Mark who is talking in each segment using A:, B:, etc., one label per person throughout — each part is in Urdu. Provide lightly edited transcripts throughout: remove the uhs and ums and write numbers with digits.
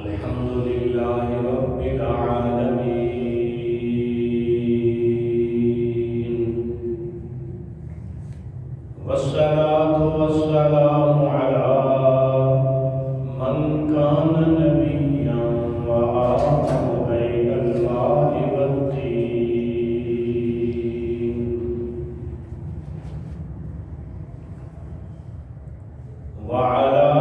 A: الحمد لله رب العالمين، والصلاة والسلام على من كان نبيا وآدم بين الماء والطين، وعلى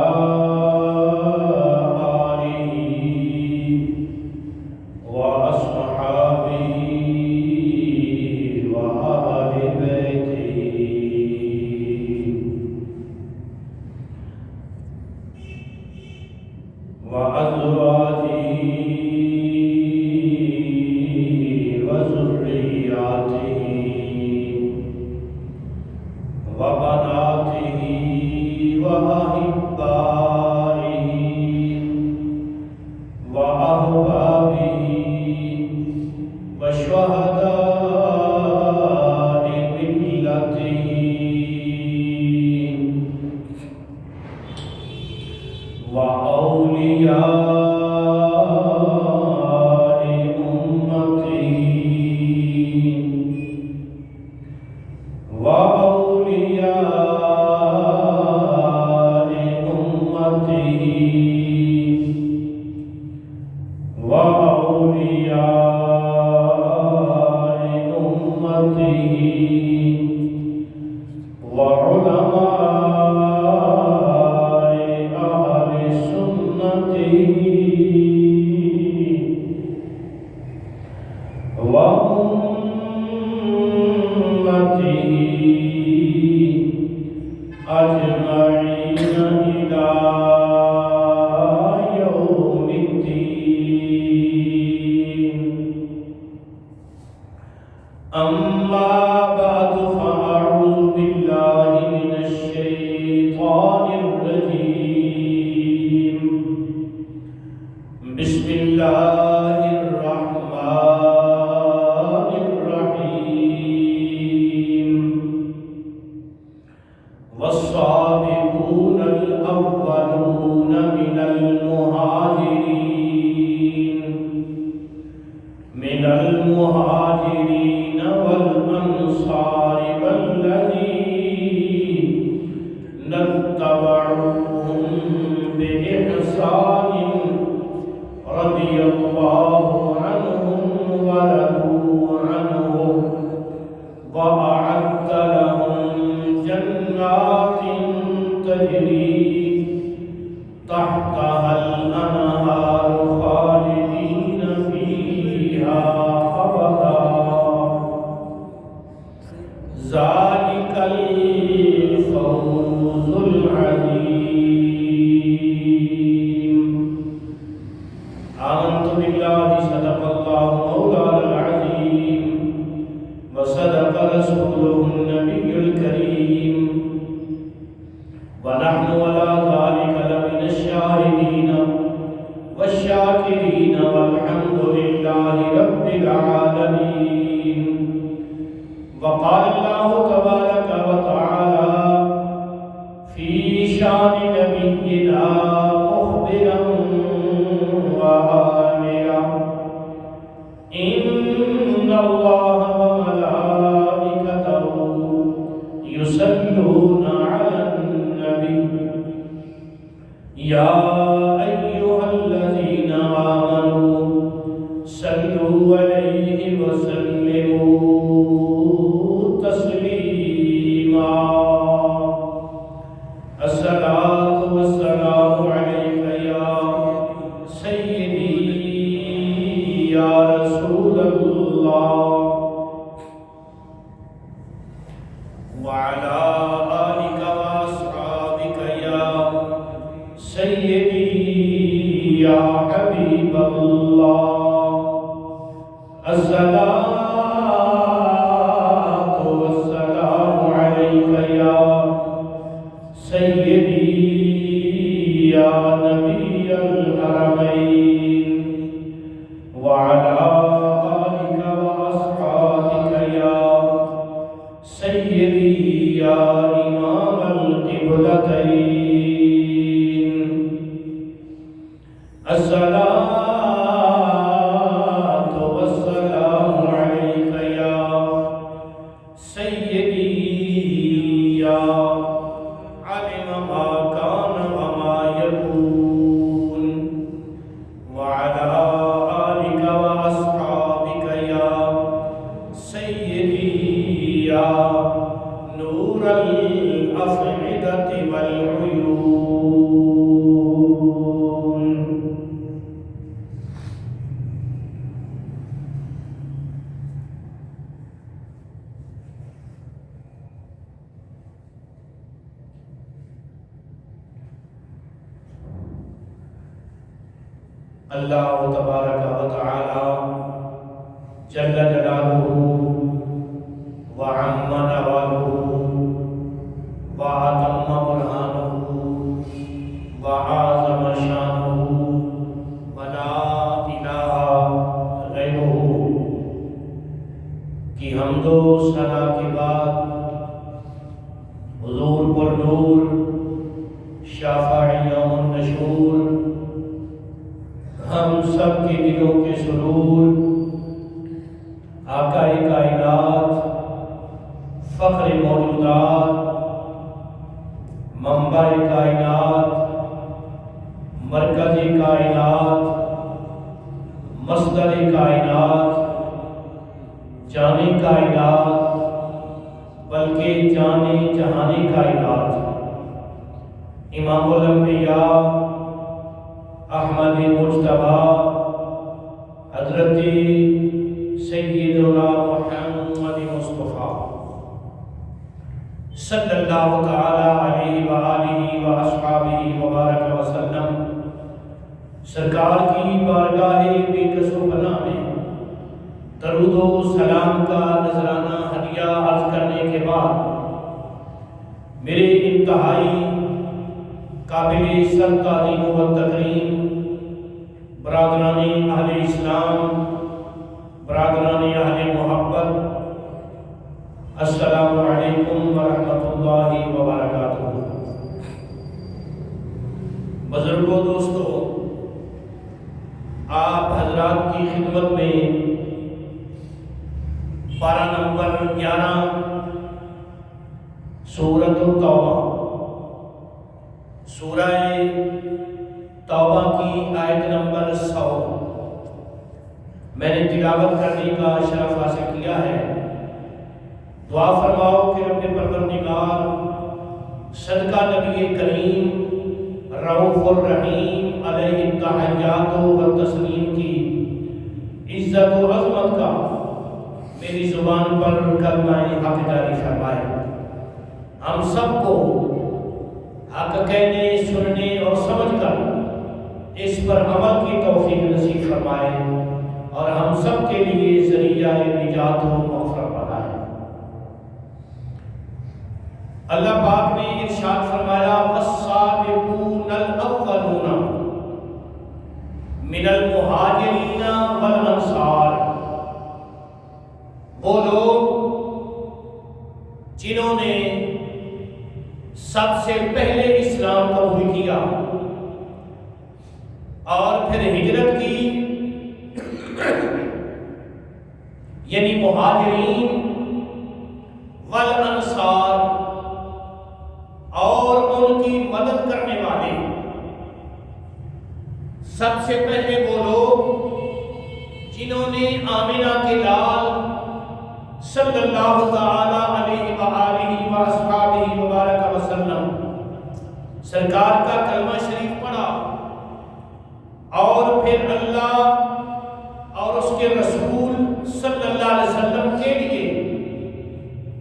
A: الصلاة والسلام عليك يا سيدي يا علم ما كان وما يكون وعلى آلك وأصحابك يا سيدي يا نور الأفئدة والعيون. اللہ تبارک و تعالی جل جلالہ وعم نوالہ وأتم برهانه وعظم شانه ولا إله غيره کی حمد و ثنا کے بعد حضور پر نور شافع یوم النشور ہم سب کے دلوں کے سرور آقا کائنات فخر موجودات منبع کائنات مرکز کائنات مصدر کائنات جانی کائنات بلکہ جانی جہانی کائنات امام الانبیاء احمد مجتبی حضرت سیدنا محمد مصطفیٰ صلی اللہ تعالی علیہ وآلہ وآصحابہ وبارک وسلم سرکار کی بارگاہ بے کس و پناہ میں درود و سلام کا نذرانہ ہدیہ عرض کرنے کے بعد میرے انتہائی قابل سر تعظیم و تکریم برادران اہل اسلام برادران اہل محبت السلام علیکم ورحمۃ اللہ وبرکاتہ. بزرگوں دوستو، آپ حضرات کی خدمت میں پارہ نمبر 11 سورۃ التوبہ سورہ توبہ کی آیت نمبر 100 میں نے تلاوت کرنے کا شرف حاصل کیا ہے. دعا فرماؤ کہ رب پروردگار صدقہ نبی کریم رؤوف الرحیم علیہ التحیات و تسلیم کی عزت و عظمت کا میری زبان پر کلمہ حق جاری فرمائے. ہم سب کو حق کہنے سننے اور سمجھ کر اس پر عمل کی توفیق نصیب فرمائے اور ہم سب کے لیے ذریعہ نجات و مغفرت بنائے. اللہ پاک نے ارشاد فرمایا والسابقون الاولون من المہاجرین والانصار، وہ لوگ جنہوں نے سب سے پہلے اسلام قبول کیا اور پھر ہجرت کی، یعنی مہاجرین والانصار اور ان کی مدد کرنے والے. سب سے پہلے وہ لوگ جنہوں نے آمنہ کے لال صلی اللہ تعالی علیہ وآلہ وآصحابہ وبارک وسلم سرکار کا کلمہ شریف پڑھا اور پھر اللہ اور اس کے رسول صلی اللہ علیہ وسلم کے لیے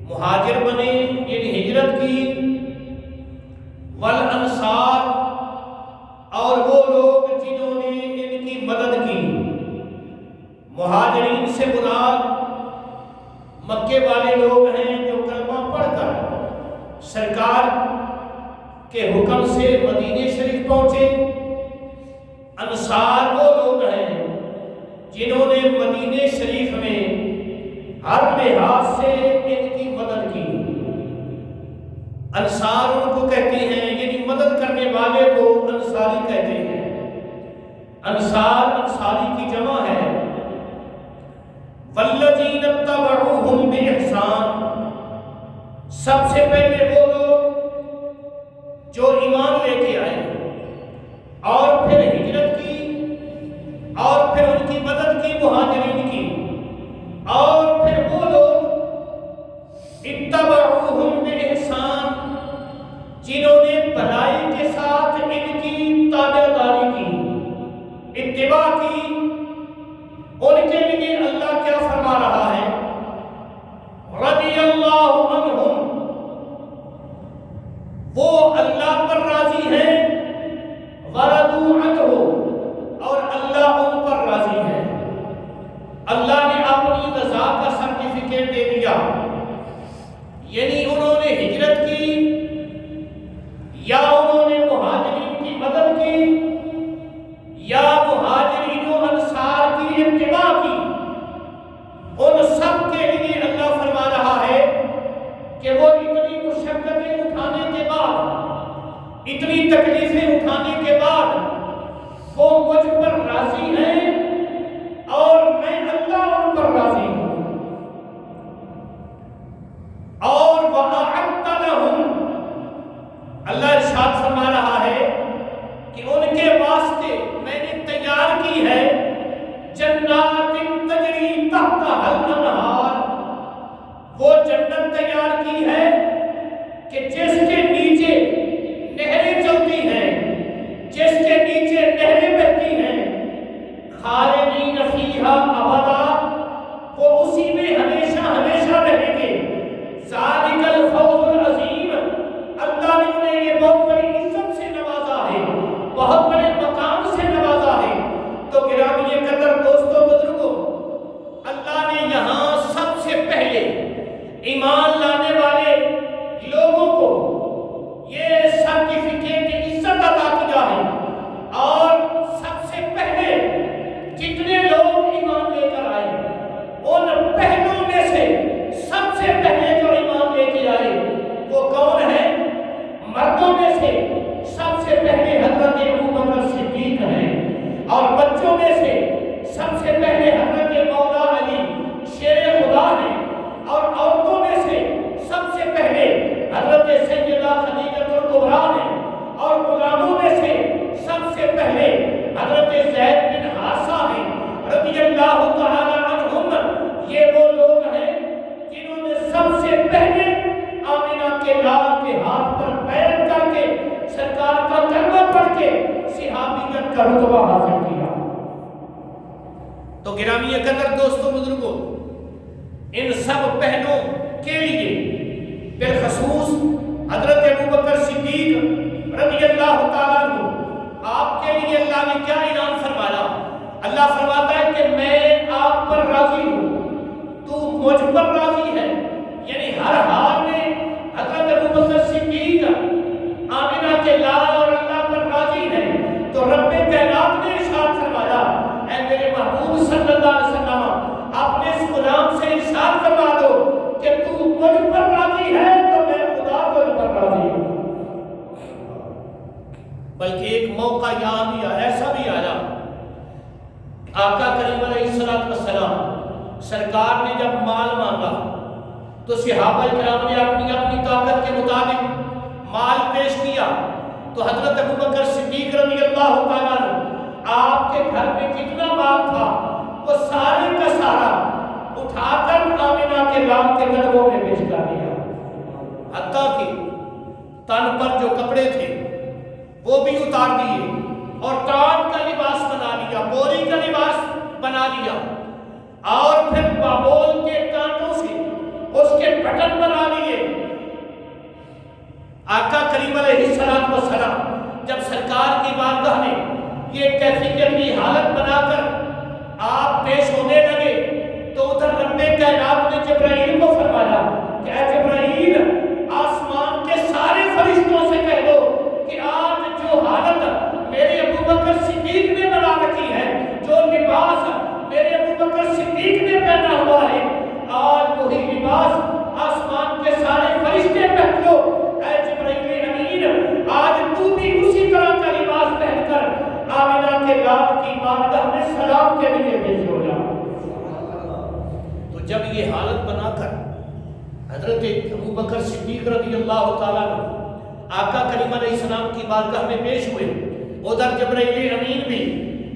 A: مہاجر بنے، یعنی ہجرت کی. والانصار اور وہ لوگ جنہوں نے ان کی مدد کی. مہاجرین سے مراد مکے والے لوگ ہیں جو کلمہ پڑھ کر سرکار کے حکم سے مدینہ شریف پہنچے. انصار وہ لوگ ہیں جنہوں نے مدینہ شریف میں ہر لحاظ سے ان کی مدد کی. انصار ان کو کہتے ہیں، یعنی مدد کرنے والے کو انصاری کہتے ہیں. انصار انصاری کی جمع ہے، والذین اتبعوہم بإحسان، سب سے پہلے وہ لوگ جو ایمان لے کے آئے اور پھر ہجرت کی اور پھر ان کی مدد کی مہاجرین کی، اور پھر وہ لوگ اتبعوہم بإحسان جنہوں نے بھلائی کے ساتھ ان کی تابعداری کی، اتباع کی، ان کے لیے اللہ کیا فرما رہا ہے؟ رضی اللہ عنہم، وہ اللہ پر راضی ہیں، ورضوا عنہ، اور اللہ ان پر راضی ہے۔ اللہ نے اپنی رضا کا سرٹیفکیٹ دے دیا، یعنی انہوں نے ہجرت کی یا انہوں نے مہاجرین کی مدد کی یا مہاجرین و انصار کی اتباع کی، ان سب کے لیے اللہ فرما رہا ہے کہ وہ اتنی مشقتیں اٹھانے کے بعد، اتنی تکلیفیں اٹھانے کے بعد وہ مجھ پر راضی ہیں اور میں اللہ ان پر راضی ہوں۔ اور وَأَعَدَّ لَهُمْ، اللہ ارشاد فرما رہا ہے کہ ان کے واسطے میں نے تیار کی ہے جنات تجری تحتہا الانہار، وہ جنت تیار کی ہے کہ جس کے نیچے نہریں چلتی ہیں، جس کے نیچے نہریں بہتی ہیں، خالدین فیہا ابدا، وہ اسی میں ہمیشہ ہمیشہ رہیں گے۔ ذالک الفوز العظیم، اللہ نے انہیں یہ بہت بڑی عزت سے نوازا ہے، بہت بڑے مقام سے نوازا ہے۔ تو گرامی قدر دوستوں بزرگوں، اللہ نے یہاں سب سے پہلے ایمان لانے والے لوگوں کو یہ سرٹیفکیٹ عزت عطا کیا ہے، اور سب سے پہلے جتنے لوگ ایمان لے کر آئے ان پہلوں میں سے سب سے پہلے جو ایمان لے کے آئے وہ کون ہے؟ مردوں میں سے سب سے پہلے حضرت ابوبکر صدیق ہیں، اور بچوں میں سے سب سے پہلے حضرت مولا علی شیر خدا ہیں، اور عورتوں میں سے سب سے پہلے حضرت سیدہ خدیجہ الکبریٰ ہیں، اور غلاموں میں سے سب سے پہلے حضرت زید بن حارثہ ہیں رضی اللہ تعالی عنہم۔ یہ وہ لوگ ہیں جنہوں نے سب سے پہلے آمنہ کے لال کے ہاتھ پر بیعت کر کے سرکار کا کلمہ پڑھ کے صحابیت کا رتبہ حاصل کیا۔ تو گرامی قدر دوستوں بزرگوں، ان سب پہلوں کے لیے بالخصوص حضرت ابوبکر صدیق رضی اللہ تعالیٰ عنہ، آپ کے لیے اللہ نے کیا انعام فرمایا؟ اللہ فرماتا ہے کہ میں آپ پر راضی ہوں، تو مجھ پر راضی ہے، یعنی ہر حال میں حضرت ابوبکر صدیق آمنہ کے لال اور اللہ پر راضی ہے۔ تو رب کائنات نے ارشاد فرمایا، اے میرے محبوب صلی اللہ علیہ وسلم، اپنے اس غلام سے ارشاد فرما دو کہ تو مجھ پر راضی ہے تو میں خدا تجھ پر راضی ہوں۔ بلکہ ایک موقع یہاں بھی ایسا بھی آیا، آقا کریم علیہ السلام سرکار نے جب مال مانگا تو صحابہ کرام نے اپنی اپنی طاقت کے مطابق مال پیش کیا، تو حضرت ابوبکر صدیق رضی اللہ تعالیٰ عنہ آپ کے گھر میں جتنا مال تھا وہ سارے کا سارا اٹھا کر آمنہ کے لال کے قدموں میں پیش کر دیا، حتیٰ کہ تن پر جو کپڑے تھے وہ بھی اتار دیے اور ٹاٹ کا لباس بنا لیا، بوری کا لباس بنا لیا، اور پھر بابول کے کانٹوں سے اس کے بٹن بنا لیے۔ آقا کریم علیہ السلام جب سرکار کی بارگاہ میں یہ کیفیت کی حالت بنا کر آپ پیش ہونے لگے تو ادھر رب کائنات نے جبرائیل کو فرمایا کہ اے جبرائیل، آسمان کے سارے فرشتوں سے کہہ دو کہ آج جو حالت میرے ابوبکر صدیق نے بنا رکھی ہے، جو لباس میرے ابوبکر صدیق نے پہنا ہوا ہے، آج وہی لباس آسمان کے سارے فرشتے پہن لو۔ اے جبرائیل امین، آج تو بھی اسی طرح کا لباس پہن کے لال کی بارگاہ میں سلام کے لیے پیش ہو جاؤ۔ تو جب یہ حالت بنا کر حضرت ابوبکر صدیق رضی اللہ تعالیٰ عنہ آقا کریم علیہ السلام کی بارگاہ میں پیش ہوئے، ادھر جبرائیل امین بھی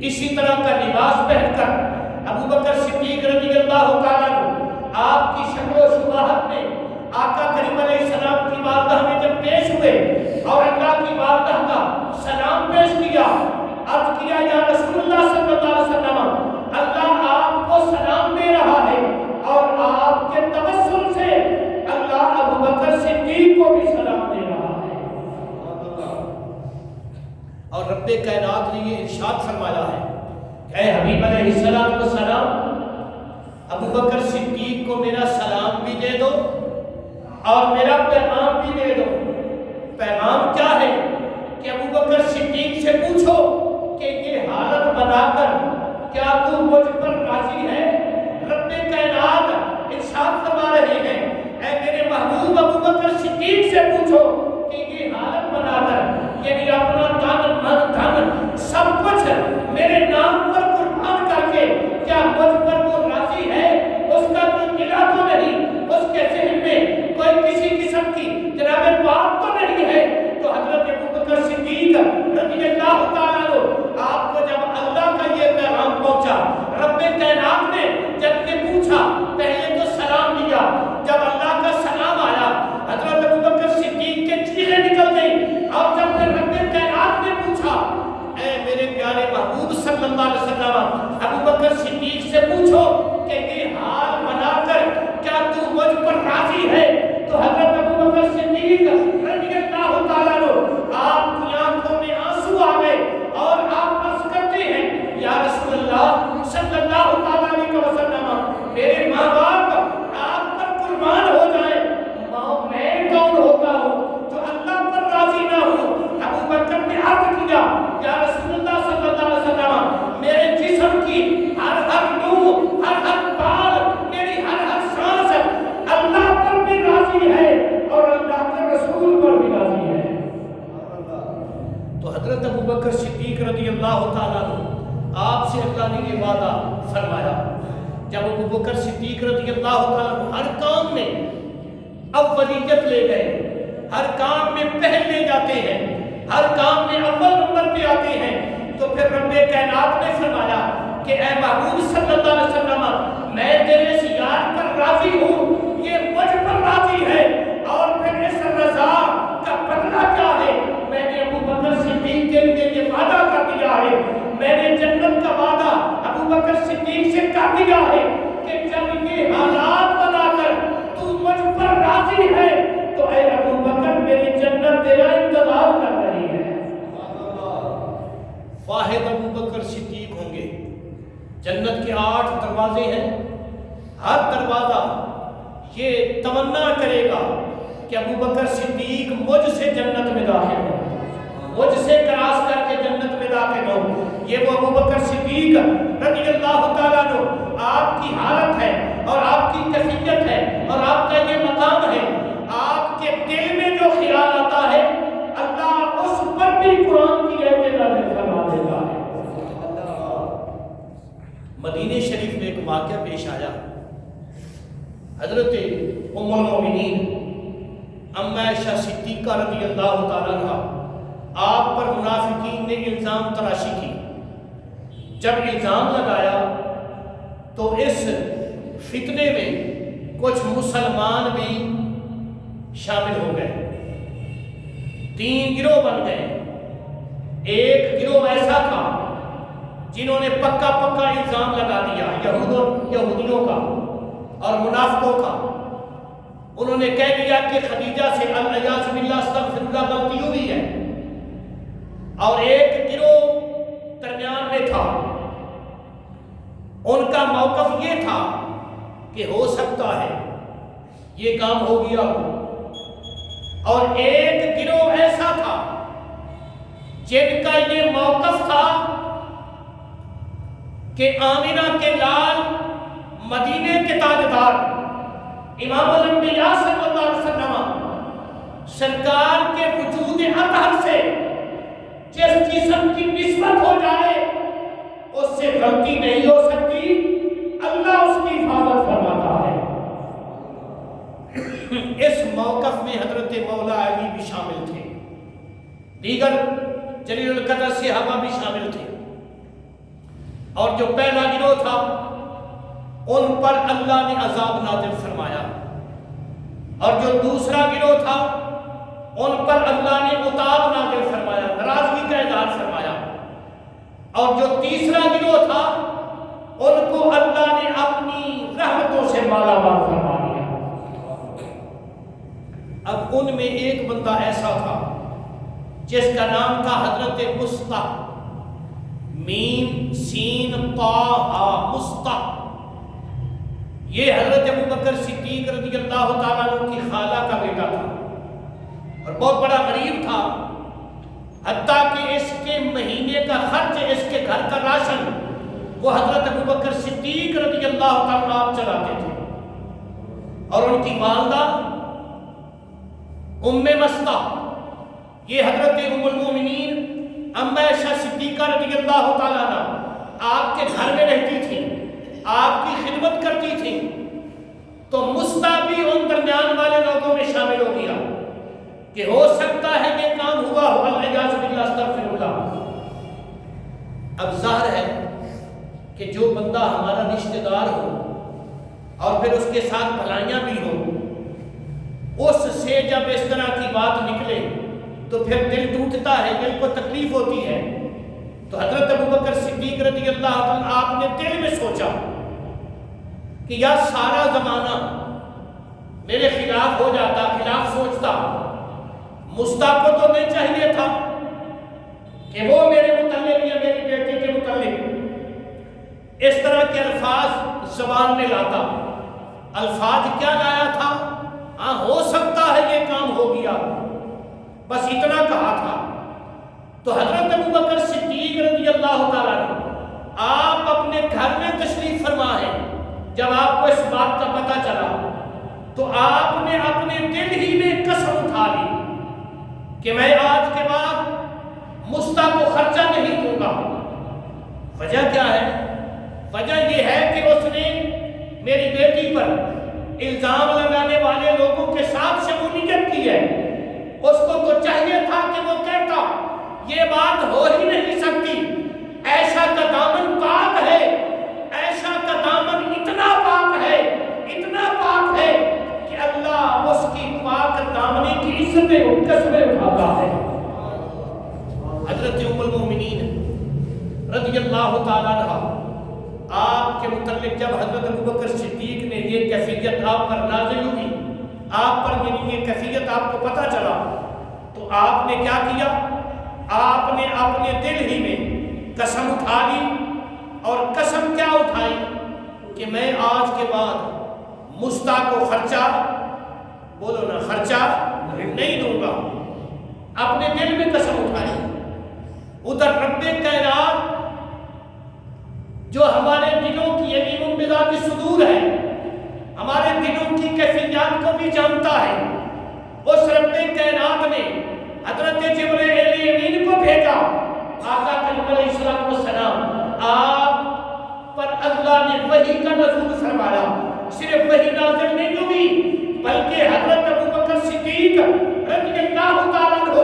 A: اسی طرح کا لباس پہن کر ابوبکر صدیق رضی اللہ تعالیٰ عنہ آپ کی شکل و شباہت میں آقا کریم علیہ السلام کی بارگاہ میں جب پیش ہوئے اور اللہ کی بارگاہ کا سلام پیش کیا، عرض کیا یا رسول اللہ صلی اللہ علیہ وسلم، اللہ آپ کو سلام دے رہا ہے اور آپ کے تبسم سے اللہ ابوبکر صدیق کو بھی سلام دے رہا ہے۔ اور رب کائنات نے یہ ارشاد فرمایا ہے کہ اے حبیب علیہ السلام، ابوبکر صدیق کو میرا سلام بھی دے دو اور میرا پیغام بھی دے دو۔ پیغام کیا ہے کہ ابوبکر صدیق سے پوچھو کہ یہ حالت بنا کر کیا تو مجھ پر راضی ہے؟ رب کائنات ارشاد فرما رہے ہیں اے میرے محبوب ابوبکر صدیق سے پوچھو کہ یہ حالت بنا کر، یعنی اپنا تن من دھن سب کچھ میرے نام پر قربان کر کے کیا مجھ پر وہ راضی ہے؟ اس کا کوئی گلہ تو نہیں، اس کے ذہن میں کوئی کسی قسم کی جناب بات تو نہیں ہے؟ تو حضرت ابوبکر صدیق رضی اللہ تعالیٰ عنہ آپ کو جب اللہ کا یہ پیغام پہنچا، رب کائنات نے جب یہ پوچھا، پہلے تو سلام دیا، جب اللہ کا سلام آیا حضرت ابوبکر صدیق کے چیزیں نکل گئی، اور جب پھر رب کائنات نے پوچھا اے میرے پیارے محبوب صلی اللہ علیہ وسلم، ابوبکر صدیق سے پوچھو کہ یہ حال بنا کر کیا تو مجھ پر راضی ہے؟ تو حضرت ابوبکر صدیق رضی اللہ تعالیٰ عنہ آپ کی آنکھوں میں آنسو آ گئے اور آپ عرض کرتے ہیں یا رسول اللہ صلی اللہ تعالیٰ علیہ وسلم، میرے ماں باپ آپ پر قربان ہو جائیں، میں کون ہوتا ہوں جو اللہ پر راضی نہ ہوں؟ ابوبکر نے عرض کیا یا رسول اللہ صلی اللہ علیہ وسلم، میرے جسم کی ہر نور، ہر بال، میری ہر سانس اللہ پر بھی راضی ہے اور اللہ کے رسول پر بھی راضی ہے۔ تو حضرت ابوبکر صدیق رضی اللہ تعالیٰ عنہ آپ سے اللہ نے یہ وعدہ فرمایا، جب ابوبکر صدیق رضی اللہ تعالیٰ عنہ ہر کام میں اولیت لے گئے، ہر کام میں پہل لے جاتے ہیں، ہر کام میں اول نمبر پہ آتے ہیں، تو پھر رب کائنات نے فرمایا کہ اے محبوب صلی اللہ علیہ وسلم، میں تیرے اس یار پر راضی ہوں، یہ مجھ پر راضی ہے، اور پھر اس رضا کا بدلہ کیا ہے؟ میں نے ابوبکر صدیق کے لیے یہ وعدہ کر دیا ہے، میں نے جنت کا وعدہ ابوبکر صدیق سے کر دیا ہے کہ جب یہ حالات بنا کر تو مجھ پر راضی ہے تو اے ابوبکر میری جنت تیرا انتظار کر رہی ہے۔ واحد ابوبکر صدیق ہوں گے، جنت کے 8 دروازے ہیں، ہر دروازہ یہ تمنا کرے گا کہ ابوبکر صدیق مجھ سے جنت میں داخل ہو، مجھ سے کراس کر کے جنت میں داخل ہو۔ یہ وہ ابوبکر صدیق رضی اللہ تعالیٰ عنہ آپ کی حالت ہے اور آپ کی کیفیت ہے اور آپ کا یہ مقام ہے، آپ کے دل میں جو خیال آتا ہے اللہ اس پر بھی قرآن کی آیتیں نازل فرما دیتا ہے۔ مدینہ شریف میں ایک واقعہ پیش آیا، حضرت ام المومنین ام عائشہ صدیقہ رضی اللہ تعالیٰ عنہ آپ پر منافقین نے الزام تراشی کی، جب الزام لگایا تو اس فتنے میں کچھ مسلمان بھی شامل ہو گئے، 3 گروہ بن گئے۔ ایک گروہ ایسا تھا جنہوں نے پکا الزام لگا دیا یہودیوں کا اور منافقوں کا، انہوں نے کہہ دیا کہ خدیجہ سے الیاذ باللہ استغفر اللہ غلطی ہوئی ہے، اور ایک گروہ درمیان میں تھا، ان کا موقف یہ تھا کہ ہو سکتا ہے یہ کام ہو گیا ہو، اور ایک گروہ ایسا تھا جن کا یہ موقف تھا کہ آمنہ کے لال، مدینے کے تاجدار امام الانبیاء صلی اللہ علیہ وسلم سرکار کے وجود اطہر سے جس جسم کی نسبت ہو جائے غلطی نہیں ہو سکتی، اللہ اس کی حفاظت فرماتا ہے۔ اس موقف میں حضرت مولا علی بھی شامل تھے، دیگر جلیل القدر صحابہ بھی شامل تھے، اور جو پہلا گروہ تھا ان پر اللہ نے عذاب نازل فرمایا، اور جو دوسرا گروہ تھا ان پر اللہ نے عتاب نازل فرمایا، ناراضگی کا اظہار فرمایا، اور جو تیسرا گروہ تھا ان کو اللہ نے اپنی رحمتوں سے مالا مال فرما دیا۔ اب ان میں ایک بندہ ایسا تھا جس کا نام تھا حضرت مستح، میم سین طا ہا، مستح۔ یہ حضرت ابوبکر صدیق رضی اللہ تعالیٰ عنہ کی خالہ کا بیٹا تھا اور بہت بڑا غریب تھا، حتیٰ کہ اس کے مہینے کا خرچ، اس کے گھر کا راشن وہ حضرت ابوبکر صدیق رضی اللہ تعالیٰ عنہ چلاتے تھے، اور ان کی والدہ ام مستح، یہ حضرت ام المومنین ام عائشہ صدیقہ رضی اللہ تعالیٰ عنہ آپ کے گھر میں رہتی تھی، آپ کی خدمت کرتی تھی۔ تو مستح بھی ان درمیان والے لوگوں میں شامل ہو گیا کہ ہو سکتا ہے یہ کام ہوا ہو، الیاذ باللہ، استغفر اللہ۔ اب ظاہر ہے کہ جو بندہ ہمارا رشتہ دار ہو اور پھر اس کے ساتھ بھلائیاں بھی ہوں، اس سے جب اس طرح کی بات نکلے تو پھر دل ٹوٹتا ہے، دل کو تکلیف ہوتی ہے۔ تو حضرت ابوبکر صدیق رضی اللہ عنہ آپ نے دل میں سوچا کہ یا سارا زمانہ میرے خلاف ہو جاتا، خلاف سوچتا، مستح کو تو نہیں چاہیے تھا کہ وہ میرے متعلق یا میری بیٹی کے متعلق اس طرح کے الفاظ زبان میں لاتا۔ الفاظ کیا لایا تھا؟ ہاں، ہو سکتا ہے یہ کام ہو گیا، بس اتنا کہا تھا۔ تو حضرت ابوبکر صدیق رضی اللہ تعالیٰ عنہ آپ اپنے گھر میں تشریف فرما ہے، جب آپ کو اس بات کا پتہ چلا تو آپ نے اپنے دل ہی میں قسم اٹھا لی کہ میں آج کے بعد مستح کو خرچہ نہیں دوں گا۔ وجہ کیا ہے؟ وجہ یہ ہے کہ اس نے میری بیٹی پر الزام لگانے والے لوگوں کے ساتھ شمولیت کی ہے۔ اس کو تو چاہیے تھا کہ وہ کہتا یہ بات ہو ہی نہیں سکتی، ایسا کا دامن پاک ہے، ایسا کا دامن اتنا پاک ہے، اتنا پاک ہے کہ اللہ اس کی پاک دامنی کی عزتیں قسمیں اٹھاتا ہے۔ حضرت ام المومنین رضی اللہ تعالیٰ عنہ آپ کے متعلق جب حضرت ابوبکر صدیق نے یہ کیفیت آپ پر نازل ہوئی، آپ پر یہ کیفیت آپ کو پتہ چلا، تو آپ نے کیا کیا؟ آپ نے اپنے دل ہی میں قسم اٹھا لی، اور قسم کیا اٹھائی کہ میں آج کے بعد مستح کو خرچہ، بولو نا، خرچہ نہیں دوں گا۔ اپنے دل میں قسم اٹھائی۔ ادھر رب کائنات جو ہمارے دلوں کی علیم بذات صدور ہے، ہمارے دلوں کی کیفیات کو بھی جانتا ہے، اس رب کائنات نے حضرت جبرائیل امین کو بھیجا۔ آقا کریم علیہ السلام آپ پر اللہ نے وحی کا نزول فرمایا۔ صرف وحی نازل نہیں ہوئی بلکہ حضرت ابوبکر صدیق رضی اللہ تعالیٰ عنہ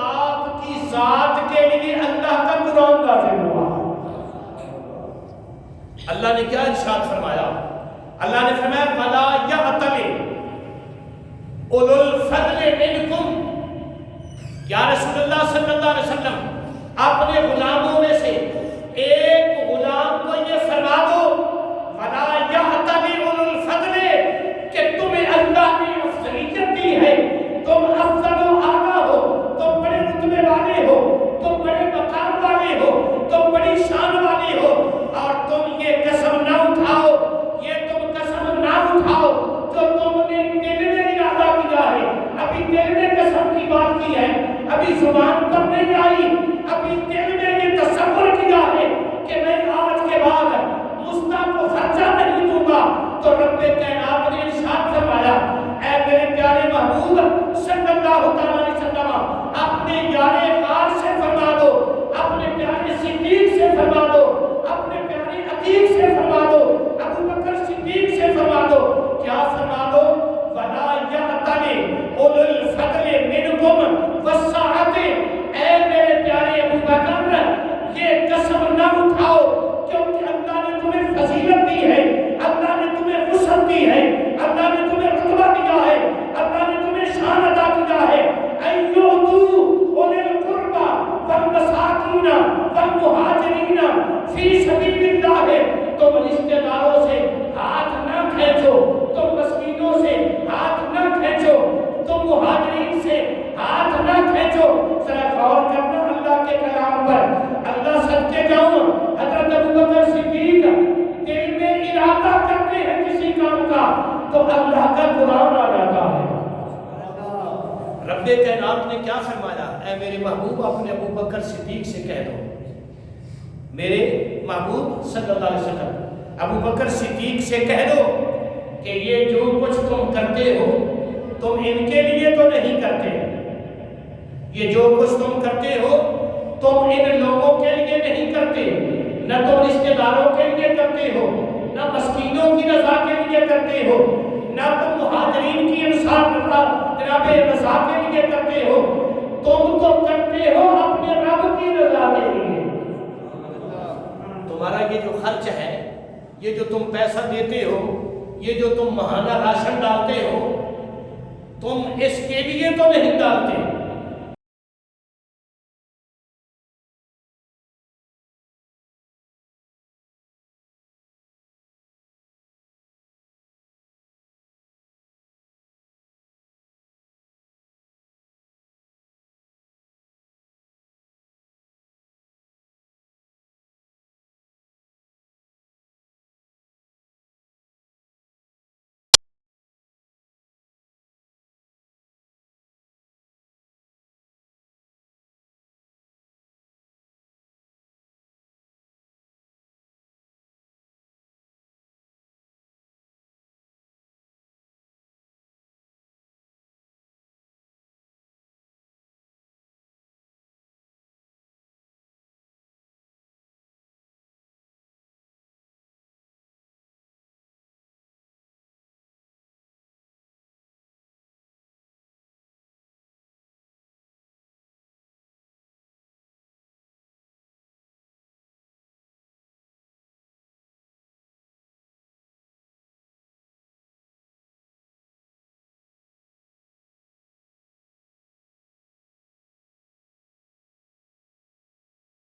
A: آپ کی ذات کے لیے اللہ کا قرآن نازل ہوا۔ اللہ نے کیا ارشاد فرمایا؟ اللہ نے فرمایا وَلَا يَعْتَلِ أُولُو الْفَضْلِ مِنْكُمْ، یا رسول اللہ صلی اللہ علیہ وسلم اپنے غلاموں میں سے ایک غلام کو یہ فرما دو وَلَا يَعْتَلِ أُولُو الْفَضْلِ کہ تمہیں اللہ نے افضلیت دی ہے، تم افضل و اعلیٰ ہو، تم بڑے رتبے والے ہو، تم بڑے مقام والے ہو، تم بڑی شان والے ہو، اور تم یہ قسم نہ اٹھاؤ، یہ تم قسم نہ اٹھاؤ جو تم نے دل میں ارادہ کیا ہے۔ ابھی دل میں قسم کی بات کی ہے، ابھی زبان پر نہیں آئی، ابھی دل میں یہ والمہاجرین فی سبیل اللہ، تم رشتہ داروں سے ہاتھ نہ کھینچو، تم مسکینوں سے ہاتھ نہ کھینچو، تم مہاجرین سے ہاتھ نہ کھینچو۔ ذرا غور کرنا اللہ کے کلام پر۔ اللہ صدقے جاؤں، حضرت ابوبکر صدیق دل میں ارادہ کرتے ہیں کسی کام کا تو اللہ کا قرآن آ جاتا ہے۔ رب کائنات نے کیا فرمایا؟ اے میرے محبوب اپنے ابوبکر صدیق سے کہہ دو، میرے محبوب صلی اللہ علیہ وسلم ابوبکر صدیق سے کہہ دو کہ یہ جو کچھ تم کرتے ہو تم ان کے لیے تو نہیں کرتے، یہ جو کچھ تم کرتے ہو تم ان لوگوں کے لیے نہیں کرتے، نہ تم رشتہ داروں کے لیے کرتے ہو، نہ مسکینوں کی رضا کے لیے کرتے ہو، نہ تم مہاجرین کی انصاف جناب رضا کے لیے کرتے ہو، تم تو کرتے ہو اپنے رب کی رضا کے لیے۔ تمہارا یہ جو خرچ ہے، یہ جو تم پیسہ دیتے ہو، یہ جو تم ماہانہ راشن ڈالتے ہو، تم اس کے لیے تو نہیں ڈالتے۔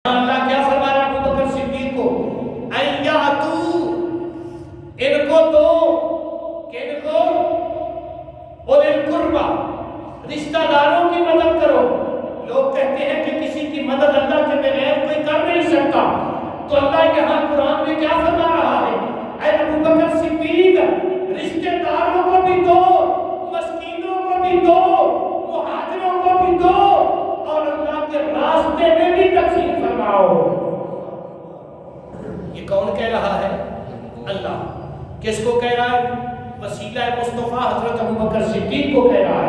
A: اللہ کیا فرما رہا ہے ابوبکر صدیق کو؟ ایاتو، ان کو دو، کن کو؟ اولِ القربہ، رشتہ داروں کی مدد کرو۔ لوگ کہتے ہیں کہ کسی کی مدد اللہ کے بغیر کوئی کر نہیں سکتا، تو اللہ یہاں قرآن میں کیا فرما رہا ہے؟ اے ابوبکر صدیق، رشتہ داروں کو بھی دو، مسکینوں کو بھی دو، مہاجروں کو بھی دو، اور اللہ کے راستے میں بھی تقسیم فرماؤ۔ یہ کون کہہ رہا ہے؟ اللہ۔ کس کو کہہ رہا ہے؟ وسیلہ مصطفیٰ حضرت ابوبکر صدیق کو کہہ رہا ہے۔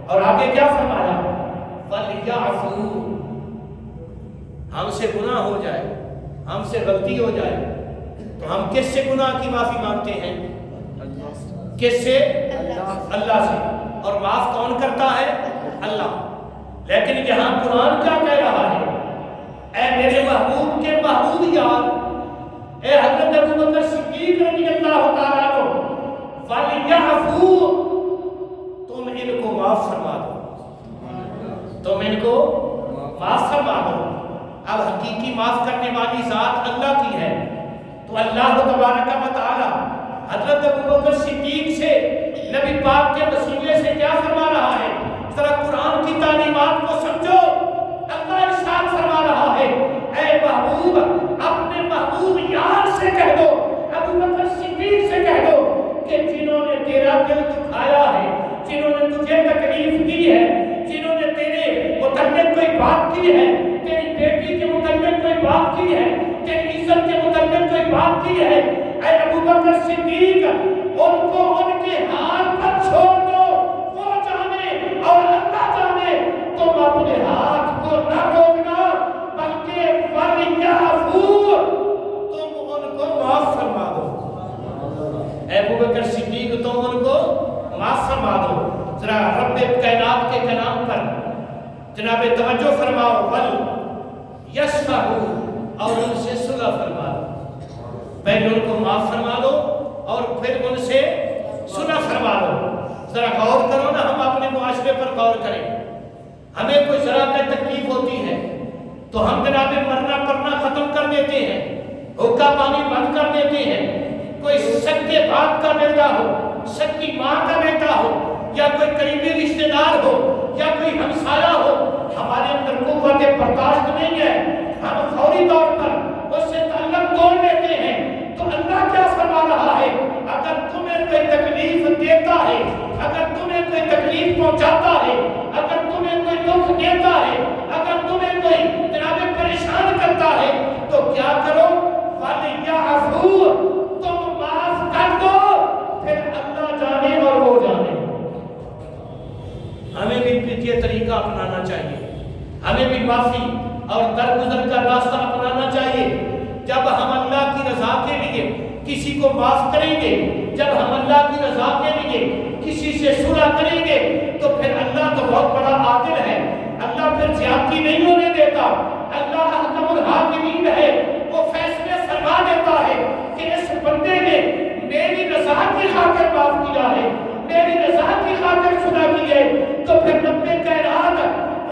A: اور آگے کیا فرمایا؟ وَلْيَعْفُوا، ہم سے گناہ ہو جائے، ہم سے غلطی ہو جائے تو ہم کس سے گناہ کی معافی مانگتے ہیں؟ کس سے؟ اللہ سے۔ اور معاف کون کرتا ہے؟ اللہ۔ لیکن یہاں قرآن کیا کہہ رہا ہے؟ اے میرے محبوب کے محبوب یار، اے حضرت ابوبکر صدیق رضی اللہ تعالیٰ عنہ، وَلْيَعْفُوا، تم ان کو معاف فرما دو، تم ان کو معاف فرما دو۔ اب حقیقی معاف کرنے والی ذات اللہ کی ہے، تو اللہ تبارک و تعالیٰ حضرت ابوبکر صدیق سے نبی پاک کے وسیلے سے کیا فرما رہا ہے؟ ذرا قرآن کی تعلیمات کو سمجھو۔ اللہ ارشاد فرما رہا ہے، اے محبوب اپنے محبوب یار سے کہہ دو، ابوبکر صدیق سے کہہ دو کہ جنہوں نے تیرا دل دکھایا ہے، جنہوں نے تجھے تکلیف دی ہے، جنہوں نے تیرے متعلق کوئی بات کی ہے، تیری بیٹی کے متعلق کوئی بات کی ہے، تیری عزت کے متعلق کوئی بات کی ہے، اے ابوبکر صدیق ان کو ان کے حال پر چھوڑ دو، وہ جانے اور اللہ جانے، تم اپنے ہاتھ کو نہ روکنا بلکہ وَلْيَعْفُوا، تم ان کو معاف فرما دو۔ اے ابوبکر صدیق تم ان کو معاف فرما دو۔ ذرا رب کائنات کے کلام پر جناب توجہ فرماؤ، وَلْيَصْفَحُوا، اور ان سے صلح فرما دو۔ پہلے ان کو معاف فرما دو اور پھر ان سے صلح فرما دو۔ ذرا غور کرو نا، ہم اپنے معاشرے پر غور کریں۔ ہمیں کوئی ذرا کا تکلیف ہوتی ہے تو ہم جناب مرنا پڑنا ختم کر دیتے ہیں، حکا پانی بند کر دیتے ہیں۔ کوئی سکے باپ کا بیٹا ہو، سکی ماں کا بیٹا ہو، یا کوئی قریبی رشتہ دار ہو، یا کوئی ہمسایہ ہو، ہمارے اندر قوت برداشت نہیں ہے، ہم فوری طور پر اس سے تعلق توڑ لیتے ہیں۔ تو اللہ کیا فرما رہا ہے؟ اگر تمہیں کوئی تکلیف دیتا ہے، اگر تمہیں کوئی تکلیف پہنچاتا ہے، اگر تمہیں کوئی دکھ دیتا ہے، اگر تمہیں کوئی جناب پریشان کرتا ہے، تو کیا کرو؟ وَلْيَعْفُوا، تم معاف کر دو، پھر اللہ جانے اور وہ جانے۔ ہمیں بھی یہ طریقہ اپنانا چاہیے، ہمیں بھی معافی اور درگزر کا راستہ اپنانا چاہیے۔ جب ہم اللہ کی رضا کے لیے کسی کو معاف کریں گے، جب ہم اللہ کی رضا کے لیے کسی سے صلح کریں گے، تو پھر اللہ تو بہت بڑا عادل ہے، اللہ پھر زیادتی نہیں ہونے دیتا، اللہ احکم الحاکمین ہے، وہ فیصلے فرما دیتا ہے کہ اس بندے نے میری رضا کی خاطر معاف کیا ہے، میری رضا کی خاطر صلح کی ہے، تو پھر رب کائنات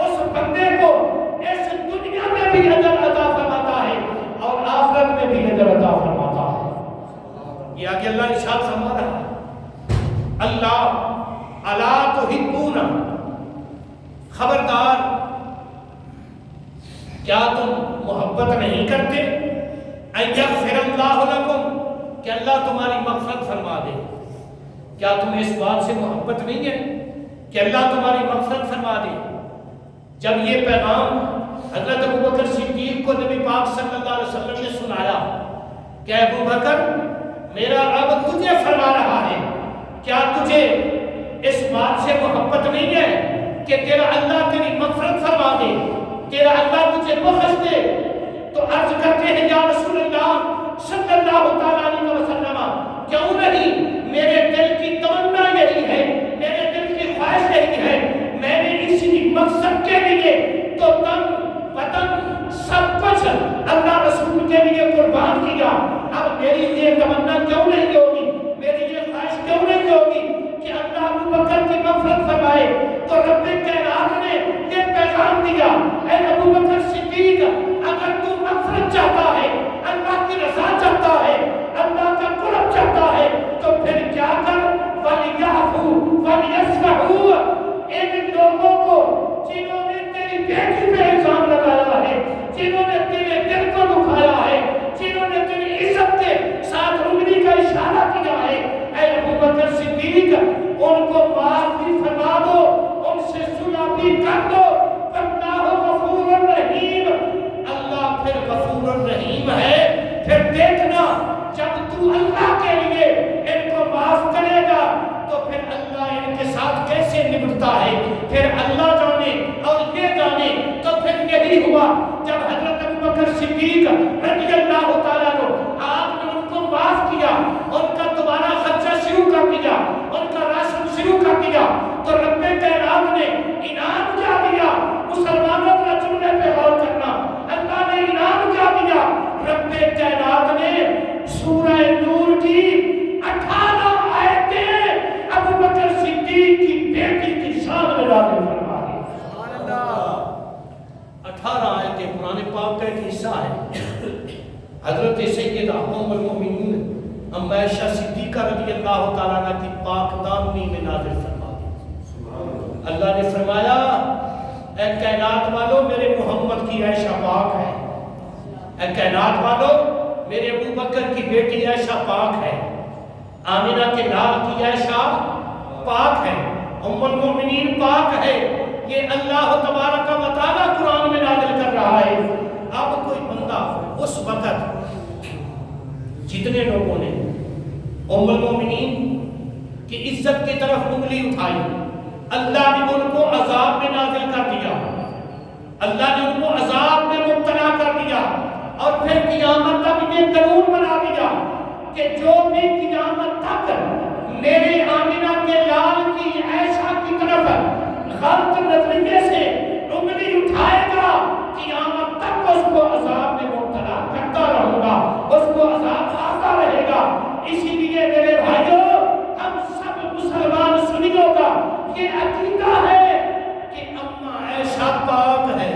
A: اس بندے کو اس دنیا میں بھی اجر عطا فرماتا ہے اور آخرت میں بھی اجر عطا فرماتا ہے۔ یہ آگے اللہ ارشاد فرما رہا ہے، اللہ الا تحبون، خبردار کیا تم محبت نہیں کرتے؟ ان یغفر اللہ لکم، کہ اللہ تمہاری مغفرت فرما دے۔ کیا تمہیں اس بات سے محبت نہیں ہے کہ اللہ تمہاری مغفرت فرما دے؟ جب یہ پیغام حضرت ابوبکر صدیق کو نبی پاک صلی اللہ علیہ وسلم نے سنایا کہ ابوبکر میرا رب تجھے فرما رہا ہے، کیا تجھے اس بات سے محبت نہیں ہے کہ تیرا اللہ تیری مغفرت فرما دے، تیرا اللہ تجھے بخش دے؟ تو عرض کرتے ہیں یا رسول اللہ صلی اللہ علیہ وسلم، کیوں نہیں؟ میرے دل کی تمنا یہی ہے، میرے دل کی خواہش یہی ہے، میں نے اسی مقصد کے لیے تو تن وطن سب کچھ اللہ رسول کے لیے قربان کیا، اب میری یہ تمنا کیوں نہیں ہوگی، میری یہ خواہش کیوں نہیں ہوگی کہ اللہ ابوبکر کی مغفرت فرمائے؟ تو رب کائنات نے یہ پیغام دیا، اے ابوبکر صدیق، اگر تو مغفرت چاہتا ہے، اللہ کی رضا چاہتا ہے، اللہ کا قرب چاہتا ہے، تو پھر کیا کر؟ وَلْيَعْفُوا وَلْيَصْفَحُوا، ان لوگوں کو جنہوں نے تیری بیٹی پہ الزام لگایا ہے، جنہوں نے تیرے دل کو دکھایا ہے، جنہوں نے تیری عزت کے ساتھ انگلی کا اشارہ کیا ہے، اے ابوبکر صدیق ان کو معاف بھی فرما دو، ان سے صلح بھی کر دو، اللہ غفور الرحیم، اللہ پھر غفور الرحیم ہے۔ پھر دیکھنا جب تو اللہ کے لیے ان کو معاف کرے گا تو پھر اللہ ان کے ساتھ کیسے نبھتا ہے، پھر اللہ جانے اور یہ جانے۔ تو پھر یہی ہوا جب حضرت ابوبکر صدیق رضی اللہ تعالیٰ عنہ آپ نے ان کو معاف کیا، ان کا دوبارہ خرچہ شروع کر دیا، ان کا راشن شروع کر دیا، تو رب کائنات نے انعام کیا دیا؟ مسلمانوں کا جملے پہ غور کرنا، اللہ نے انعام کیا دیا؟ رب کائنات نے سورہ نور کی 18 آیتیں ابوبکر صدیق کی بیٹی کی شان میں نازل فرما دی۔ سبحان اللہ، 18 آیتیں قرآن پاک کا ایک حصہ ہے۔ حضرت سیدہ ام المؤمنین ام عائشہ صدیقہ رضی اللہ تعالیٰ عنہ کی پاک دامنی میں نازل فرما دی۔ اللہ نے فرمایا اے کائنات والو میرے محمد کی عائشہ پاک ہے، اے کائنات والو میرے ابوبکر کی بیٹی عائشہ پاک ہے، آمنہ کے لال کی عائشہ پاک ہے، ام المؤمنین پاک ہے۔ یہ اللہ تبارک و تعالیٰ قرآن میں نازل کر رہا ہے۔ اب کوئی بندہ اس وقت جتنے لوگوں نے ام المؤمنین کی عزت کی طرف انگلی اٹھائی، اللہ نے ان کو عذاب میں نازل کر دیا، اللہ نے ان کو عذاب میں مبتلا کر دیا، اور پھر قیامت تک یہ قانون بنا دیا کہ جو بھی قیامت تک میرے آمنہ کے لال کی عائشہ کی طرف غلط نظریے سے انگلی اٹھائے گا، قیامت تک اس کو عذاب میں مبتلا کرتا رہوں گا، اس کو عذاب آتا رہے گا۔ اسی لیے میرے بھائیوں، ہم سب مسلمان سنیوں کا یہ عقیدہ ہے کہ اماں عائشہ پاک ہے،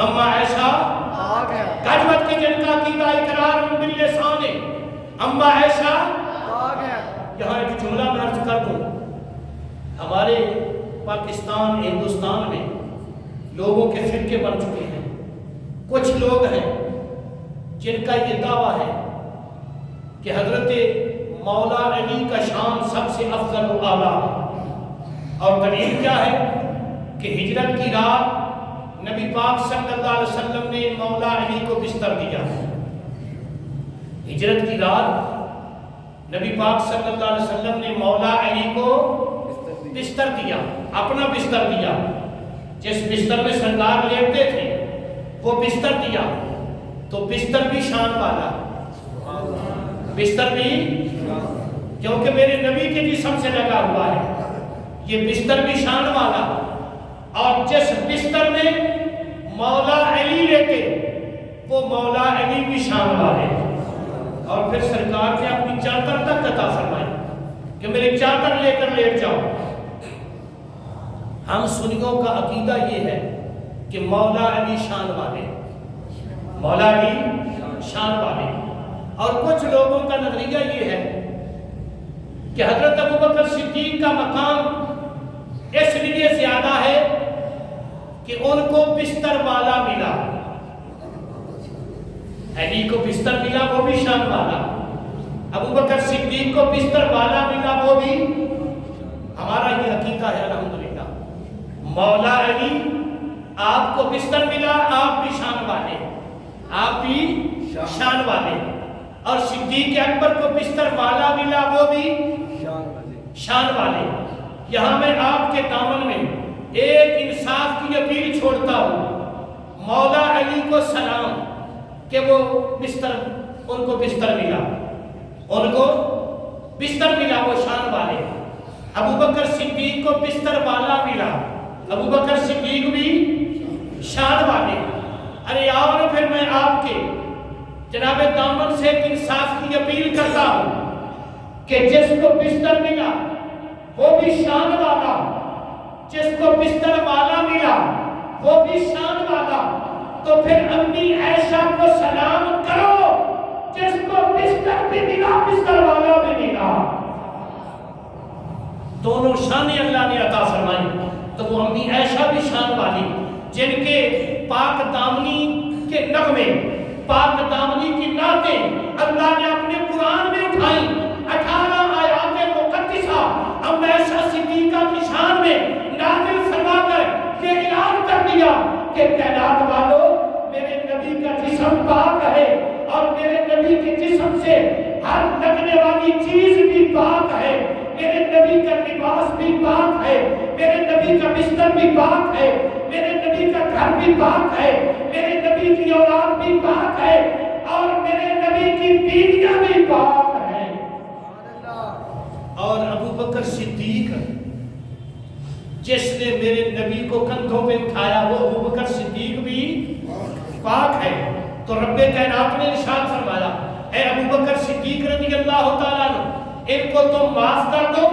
A: اماں اما عائشہ یہاں ایک جملہ میں عرض کر دوں، ہمارے پاکستان ہندوستان میں لوگوں کے فرقے بن چکے ہیں. کچھ لوگ ہیں جن کا یہ دعویٰ ہے کہ حضرت مولا علی کا شان سب سے افضل و اعلیٰ ہے، اور دلیل کیا ہے کہ ہجرت کی رات نبی پاک صلی اللہ علیہ وسلم نے مولا علی کو بستر دیا. ہجرت کی رات نبی پاک صلی اللہ علیہ وسلم نے مولا علی کو بستر دیا، اپنا بستر دیا. جس بستر میں سرکار لیٹتے تھے وہ بستر دیا. تو بستر بھی شان والا، بستر بھی، کیونکہ میرے نبی کے جسم سے لگا ہوا ہے، یہ بستر بھی شان والا. اور جس بستر میں مولا علی لیٹے وہ مولا علی بھی شان والے. اور پھر سرکار نے اپنی چادر تک عطا فرمائی کہ میری چادر لے کر لیٹ جاؤ. ہم سنیوں کا عقیدہ یہ ہے کہ مولا علی شان والے، مولا علی شان والے. اور کچھ لوگوں کا نظریہ یہ ہے کہ حضرت ابوبکر صدیق کا مقام اس لیے زیادہ ہے کہ ان کو بستر والا ملا. علی کو بستر ملا وہ بھی شان والا، ابوبکر صدیق کو بستر والا ملا وہ بھی. ہمارا یہ عقیدہ ہے الحمدللہ. مولا علی آپ کو بستر ملا، آپ بھی شان والے، آپ بھی شان والے. اور صدیق اکبر کو بستر والا ملا وہ بھی شان والے. یہاں میں آپ کے دامن میں ایک انصاف کی اپیل چھوڑتا ہوں. مولا علی کو سلام کہ وہ بستر، ان کو بستر ملا، ان کو بستر ملا، وہ شان والے. ابوبکر صدیق کو بستر والا ملا، ابوبکر صدیق بھی شان والے. ارے آؤ پھر میں آپ کے جناب دامن سے ایک انصاف کی اپیل کرتا ہوں کہ جس کو بستر ملا وہ بھی شان والا، جس کو بستر والا ملا وہ بھی شان والا. تو پھر امی عائشہ کو سلام کرو جس کو بستر بھی ملا، بستر والا بھی ملا. دونوں شانیں اللہ نے عطا فرمائی. تو وہ امی عائشہ بھی شان والی جن کے پاک دامنی کے نغمے، پاک دامنی کی نعتیں اللہ نے اپنے قرآن میں اٹھائی. 18 آیات مقدسہ ام عائشہ صدیقہ کی شان میں نازل فرما کر یہ اعلان کر دیا کہ کائنات والو میرے نبی کا جسم پاک ہے، اور میرے نبی کے جسم سے ہر لگنے والی چیز بھی پاک ہے. میرے نبی کا لباس بھی پاک ہے، میرے نبی کا بستر بھی پاک ہے، میرے نبی کا گھر بھی پاک ہے، میرے نبی کی اولاد بھی پاک ہے، اور میرے نبی کی بیویاں بھی پاک ہیں. اور ابوبکر صدیق جس نے میرے نبی کو کندھوں پہ اٹھایا وہ ابوبکر صدیق بھی پاک ہے. تو رب کائنات نے ارشاد فرمایا اے ابوبکر صدیق رضی اللہ تعالیٰ عنہ، ان کو تم معاف کر دو.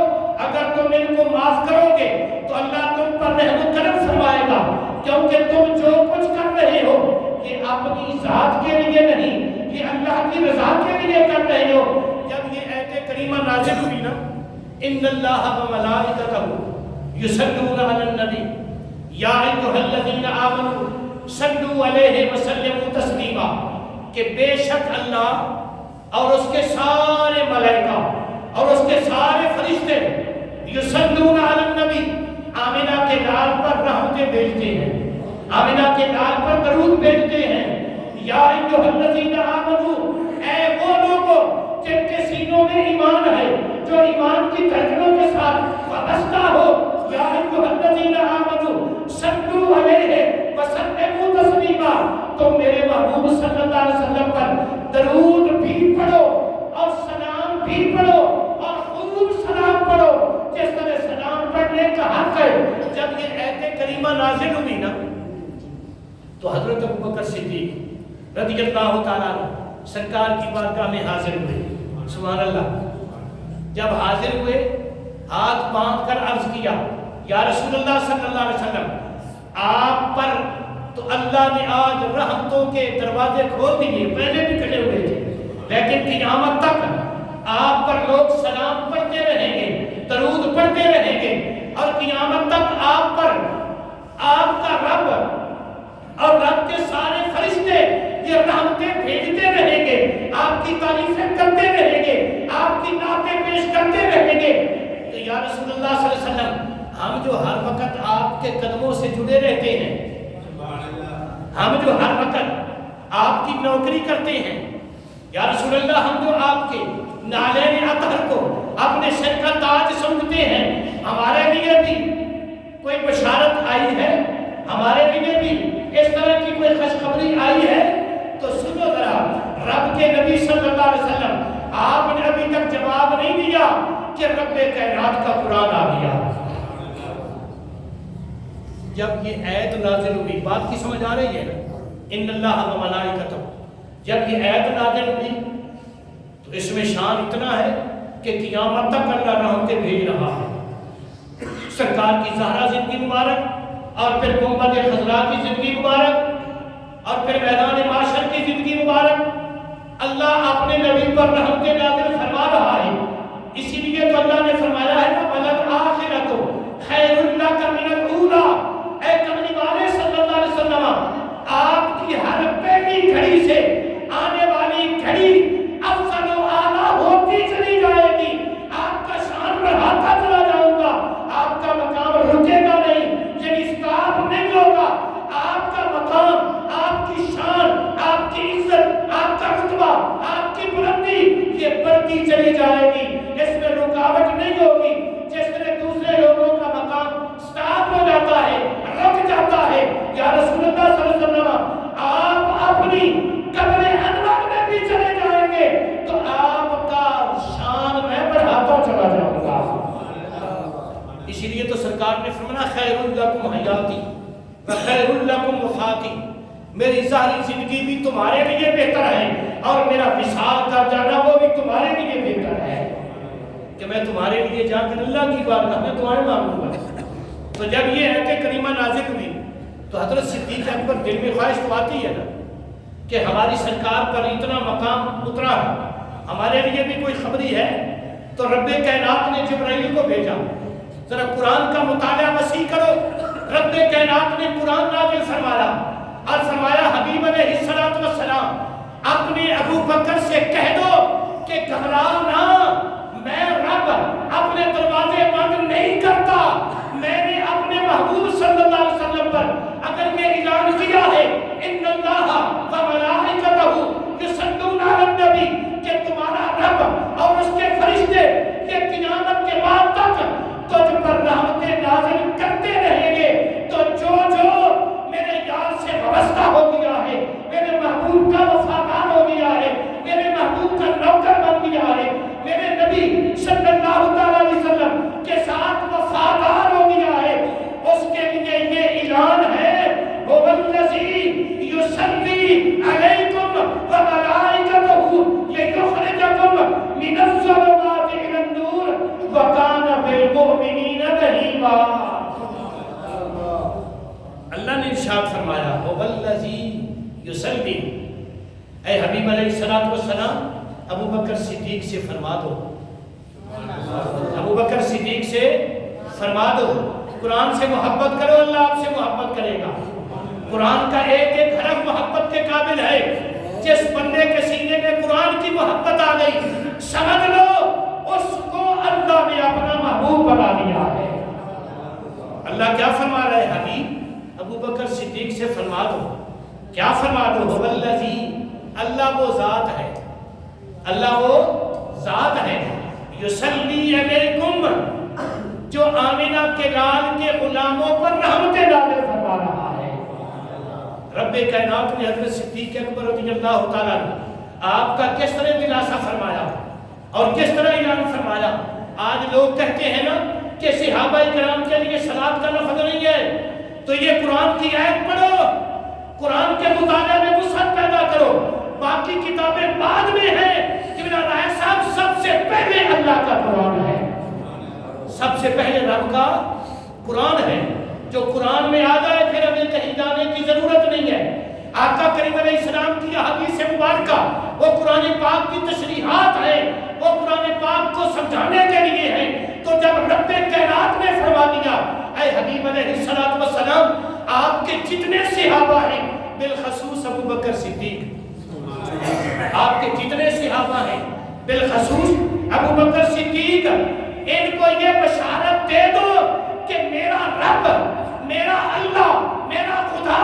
A: اگر تم ان کو معاف کرو گے تو اللہ تم پر رحم و کرم فرمائے گا، کیونکہ تم جو کچھ کر رہے ہو یہ اپنی ذات کے لیے نہیں، یہ اللہ کی رضا کے لیے کر رہے ہو. جب یہ آیت کریمہ نازل ہوئی نا، ان اللہ و ملائکتہ یصلون علی النبی یا ایھا الذین آمنوا صلوا علیہ وسلموا تسلیما، کہ بے شک اللہ اور اس کے سارے ملائکہ اور اس کے سارے فرشتے یصلون علی النبی، آمنہ کے لال پر رحمتیں بھیجتے ہیں، آمنہ کے لال پر درود بھیجتے ہیں. یا ایھا الذین آمنوا، اے وہ لوگوں جن کے سینوں میں ایمان ہے، جو ایمان کی دھڑکنوں کے ساتھ وابستہ ہو. یا ایھا الذین آمنوا صلوا علیہ وسلموا تسلیما، تم میرے محبوب صلی اللہ علیہ وسلم پر درود بھی پڑھو اور سلام بھی پڑھو اور خوب سلام پڑھو جس طرح سلام پڑھنے کا حق ہے. جب یہ آیت کریمہ نازل ہوئی نا تو حضرت ابوبکر صدیق رضی اللہ تعالیٰ عنہ سرکار کی بارگاہ میں حاضر ہوئے. سبحان اللہ. جب حاضر ہوئے ہاتھ باندھ کر عرض کیا یا رسول اللہ صلی اللہ علیہ وسلم، آپ پر تو اللہ نے آج رحمتوں کے دروازے کھول دیے، پہلے بھی کھلے ہوئے تھے لیکن قیامت تک آپ پر لوگ سلام پڑھتے رہیں گے، درود پڑھتے رہیں گے، اور قیامت تک آپ پر آپ کا رب اور رب کے سارے فرشتے یہ رحمتیں بھیجتے رہیں گے، آپ کی تعریفیں کرتے رہیں گے، آپ کی نعتیں پیش کرتے رہیں گے۔ تو یا رسول اللہ صلی اللہ علیہ وسلم، ہم جو ہر وقت آپ کے قدموں سے جڑے رہتے ہیں، ہم جو ہر وقت آپ کی نوکری کرتے ہیں، یا رسول اللہ ہم جو آپ کے نالین اطہر کو اپنے سر کا تاج سمجھتے ہیں، ہمارے لیے بھی کوئی بشارت آئی ہے، ہمارے لیے بھی اس طرح کی کوئی خوشخبری آئی ہے تو سنو ذرا۔ رب کے نبی صلی اللہ علیہ وسلم، آپ نے ابھی تک جواب نہیں دیا کہ رب کائنات کا قرآن آ گیا۔ جب یہ آیت نازل ہوئی، بات کی سمجھ آ رہی ہے نا؟ ان اللہ و ملائکتہ، جب یہ آیت نازل ہوئی تو اس میں شان اتنا ہے کہ قیامت تک اللہ رحمتیں بھیج رہا ہے۔ سرکار کی زہرا زندگی مبارک، اور پھر گنبد خضرا کی زندگی مبارک، اور پھر میدان معاشر کی زندگی مبارک، اللہ اپنے نبی پر رحمتیں نازل فرما رہا ہے۔ اسی لیے تو اللہ نے فرمایا ہے نا وَلَلْآخِرَةُ خَيْرٌ لَكَ مِنَ الْأُولَىٰ۔ اے کملی والے صلی اللہ علیہ وسلم، آپ کی ہر پہلی گھڑی سے آنے والی گھڑی افضل و اعلیٰ ہوتی چلی جائے گی، آپ کا شان بڑھاتا چلا جاؤں گا، آپ کا مقام رکے گا نہیں، یہ اسٹاپ نہیں ہوگا، آپ کا مقام، آپ کی شان، آپ کی عزت، آپ کا رتبہ، آپ کی بلندی یہ بڑھتی چلی جائے گی، اس میں رکاوٹ نہیں ہوگی۔ جس طرح دوسرے لوگوں کا مقام سٹاپ ہو جاتا ہے، رک جاتا ہے، یا رسول اللہ صلی اللہ علیہ وسلم آپ اپنی قبر انور میں بھی چلے جائیں گے تو آپ کا شان میں بڑھاتا چلا جاؤں گا۔ اسی لیے تو سرکار نے فرمایا خیر لکم حیاتی وخیر لکم وفاتی، میری ظاہری زندگی بھی تمہارے لیے بہتر ہے اور میرا وصال کا جانا وہ بھی تمہارے لیے بہتر ہے، کہ میں تمہارے لیے جا کر اللہ کی بارگاہ میں دعائیں مانگوں گا۔ تو جب یہ آیت کریمہ نازل ہوئی تو حضرت صدیق اکبر دل میں خواہش تو آتی ہے نا کہ ہماری سرکار پر اتنا مقام اترا ہے، ہمارے لیے بھی کوئی خبری ہے۔ تو رب کائنات نے جبرائیل کو بھیجا، ذرا قرآن کا مطالعہ وسیع کرو۔ رب کائنات نے قرآن نازل فرمایا اور فرمایا حبیب علیہ السلام اپنے ابو بکر سے کہہ دو کہ گھبراؤ نہ، میں رب اپنے دروازے بند نہیں کرتا، میں نے اپنے محبوب صلی اللہ علیہ وسلم پر اگر یہ اعلان کیا ہے ان اللہ و ملائکتہ یصلون علی النبی، کہ تمہارا رب اور اس کے فرشتے یہ قیامت کے بعد تک تجھ پر رحمتیں نازل کرتے رہیں گے، تو جو میرے یار سے وابستہ ہو گیا ہے، میرے محبوب کا وفادار ہو گیا ہے، میرے محبوب کا نوکر بن گیا ہے، میرے نبی صلی اللہ علیہ وسلم کے ساتھ وفادار ہو گیا ہے، اس کے لیے یہ اعلان ہے هو الذی یصلی علیکم وملائکتہ لیخرجکم من الظلمات الی النور وکان بالمؤمنین رحیما۔ اللہ نے ارشاد فرمایا هو الذی یصلی، اے حبیب علیہ السلام ابو بکر صدیق سے فرما دو، ابو بکر صدیق سے فرما دو قرآن سے محبت کرو، اللہ آپ سے محبت کرے گا۔ قرآن کا ایک ایک حرف محبت کے قابل ہے، جس بندے کے سینے میں قرآن کی محبت آ گئی سمجھ لو اس کو اللہ نے اپنا محبوب بنا لیا ہے۔ اللہ کیا فرما رہا ہے؟ حبیب ابو بکر صدیق سے فرما دو، کیا فرما دو؟ هو الذی، اللہ وہ ذات ہے، اللہ وہ ذات ہے، یصلی علیکم، جو آمنہ کے لال کے غلاموں پر رحمتیں نازل فرما رہا ہے۔ رب کائنات نے حضرت صدیق اکبر رضی اللہ تعالیٰ آپ کا کس طرح دلاسا فرمایا اور کس طرح اعلان فرمایا۔ آج لوگ کہتے ہیں نا کہ صحابہ کرام کے لیے صلاۃ کا لفظ نہیں ہے، تو یہ قرآن کی آیت پڑھو، قرآن کے مطالعے میں وسعت پیدا کرو، باقی کتابیں بعد میں ہیں۔ جبرا رائے صاحب سب سے پہلے اللہ کا قرآن ہے، سب سے پہلے رب کا قرآن ہے، جو قرآن میں آ جائے پھر ہمیں کہیں جانے کی ضرورت نہیں ہے۔ آقا کریم علیہ السلام کی حدیث مبارکہ وہ قرآن پاک کی علیہ السلام آپ کے جتنے صحابہ ہیں بالخصوص ابو بکر صدیق، آپ کے جتنے صحابہ ہیں بالخصوص ابو بکر صدیق، ان کو یہ بشارت دے دو کہ میرا رب، میرا اللہ، میرا خدا،